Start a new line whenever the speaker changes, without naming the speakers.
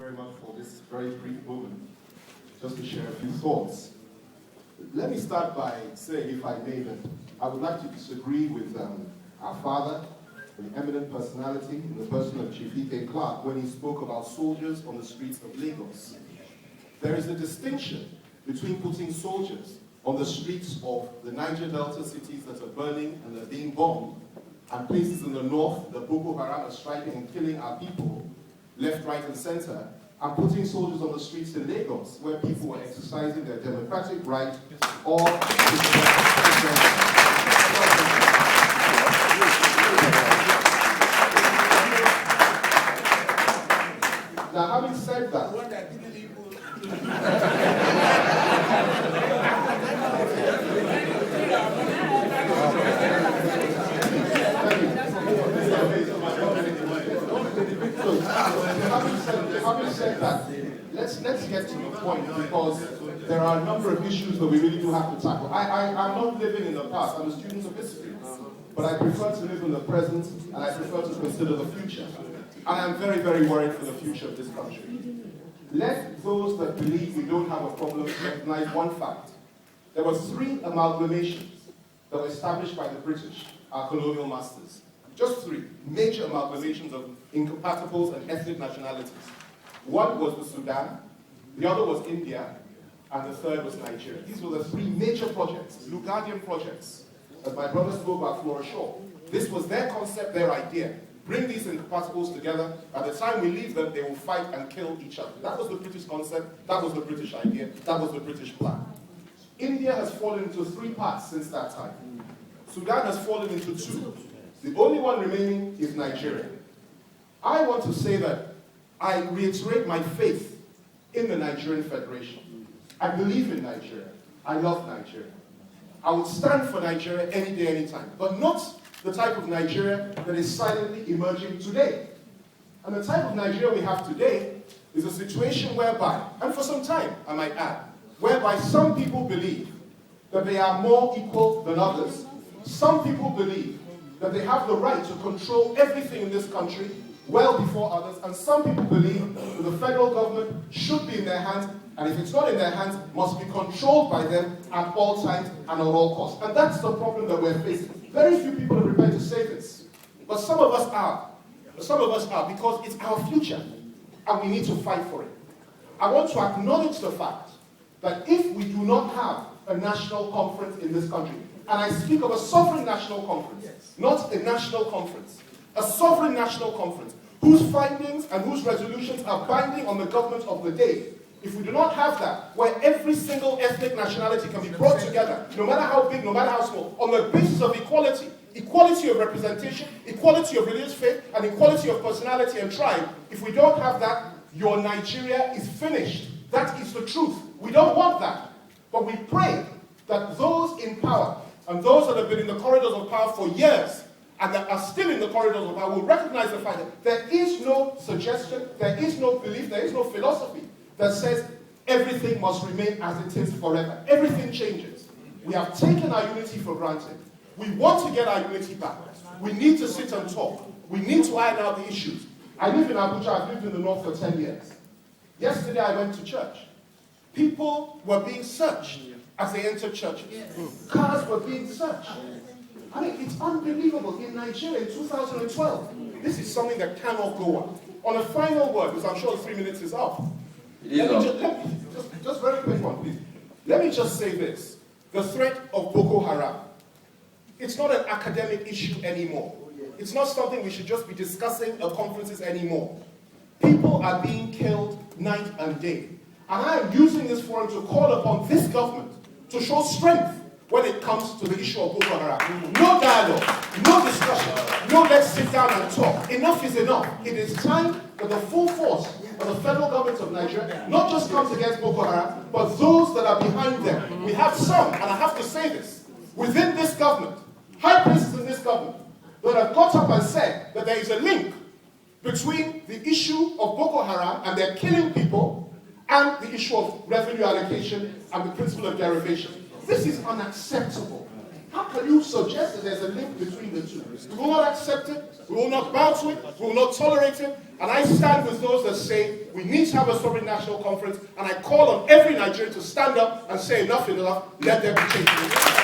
very much for this very brief moment, just to share a few thoughts. Let me start by saying, if I may, that I would like to disagree with our father, an eminent personality, in the person of Chief E.K. Clark, when he spoke about soldiers on the streets of Lagos. There is a distinction between putting soldiers on the streets of the Niger Delta cities that are burning and are being bombed, and places in the north that Boko Haram are striking and killing our people, left, right, and center, and putting soldiers on the streets in Lagos, where people are exercising their democratic right or now, having said that, having said that, let's get to the point, because there are a number of issues that we really do have to tackle. I'm not living in the past. I'm a student of history, but I prefer to live in the present, and I prefer to consider the future. And I'm very, very worried for the future of this country. Let those that believe we don't have a problem recognize one fact. There were 3 amalgamations that were established by the British, our colonial masters. Just 3 major amalgamations of incompatibles and ethnic nationalities. One was the Sudan, the other was India, and the third was Nigeria. These were the 3 major projects, Lugadian projects, as my brother spoke about Flora Shaw. This was their concept, their idea. Bring these incompatibles together. By the time we leave them, they will fight and kill each other. That was the British concept, that was the British idea, that was the British plan. India has fallen into 3 parts since that time. Sudan has fallen into 2. The only one remaining is Nigeria. I want to say that I reiterate my faith in the Nigerian Federation. I believe in Nigeria. I love Nigeria. I would stand for Nigeria any day, any time, but not the type of Nigeria that is silently emerging today. And the type of Nigeria we have today is a situation whereby, and for some time, I might add, whereby some people believe that they are more equal than others. Some people believe that they have the right to control everything in this country well before others, and some people believe that the federal government should be in their hands, and if it's not in their hands, must be controlled by them at all times and at all costs. And that's the problem that we're facing. Very few people are prepared to say this, but some of us are. Some of us are, because it's our future, and we need to fight for it. I want to acknowledge the fact that if we do not have a national conference in this country, and I speak of a sovereign national conference, not a national conference, a sovereign national conference, whose findings and whose resolutions are binding on the government of the day. If we do not have that, where every single ethnic nationality can be brought together, no matter how big, no matter how small, on the basis of equality, equality of representation, equality of religious faith, and equality of personality and tribe, if we don't have that, your Nigeria is finished. That is the truth. We don't want that. But we pray that those in power, and those that have been in the corridors of power for years, and that are still in the corridors of power, will recognize the fact that there is no suggestion, there is no belief, there is no philosophy that says everything must remain as it is forever. Everything changes. We have taken our unity for granted. We want to get our unity back. We need to sit and talk. We need to iron out the issues. I live in Abuja. I've lived in the north for 10 years. Yesterday I went to church. People were being searched as they entered churches. Cars were being searched. I mean, it's unbelievable. In Nigeria in 2012, this is something that cannot go on. On a final word, because I'm sure the 3 minutes is up. Just very quick one, please. Let me just say this. The threat of Boko Haram, it's not an academic issue anymore. It's not something we should just be discussing at conferences anymore. People are being killed night and day. And I am using this forum to call upon this government to show strength when it comes to the issue of Boko Haram. No dialogue, no discussion, no let's sit down and talk. Enough is enough. It is time that the full force of the federal government of Nigeria not just comes against Boko Haram, but those that are behind them. We have some, and I have to say this, within this government, high places in this government, that have got up and said that there is a link between the issue of Boko Haram and their killing people and the issue of revenue allocation and the principle of derivation. This is unacceptable. How can you suggest that there's a link between the two? We will not accept it, we will not bow to it, we will not tolerate it, and I stand with those that say we need to have a sovereign national conference, and I call on every Nigerian to stand up and say enough is enough, let there be change.